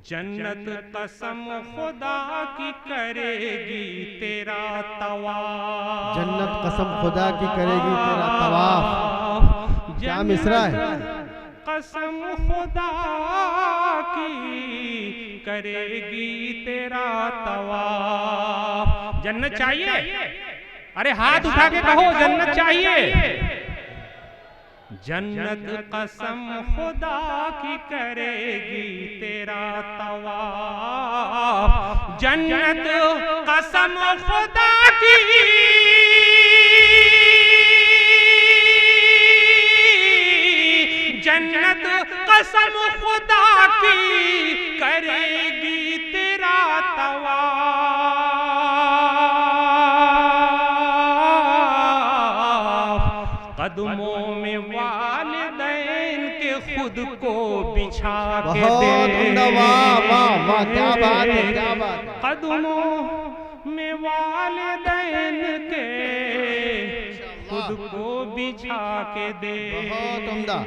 जन्नत कसम खुदा की करेगी तेरा तवाफ। जन्नत कसम खुदा की करेगी तेरा तवाफ। क्या मिसरा है? कसम खुदा की करेगी तेरा तवाफ। जन्नत चाहिए? अरे हाथ उठा के कहो जन्नत चाहिए। जन्नत कसम खुदा की करेगी तेरा तवाफ। जन्नत कसम खुदा की जन्नत कसम खुदा की करेगी तेरा तवाफ। कदमों में वालिदैन के खुद को बिछा के दे। वाह वाह वाह, क्या बात है, क्या बात है। कदमों में वालिदैन के खुद को बिछा के दे। बहुत उम्दा।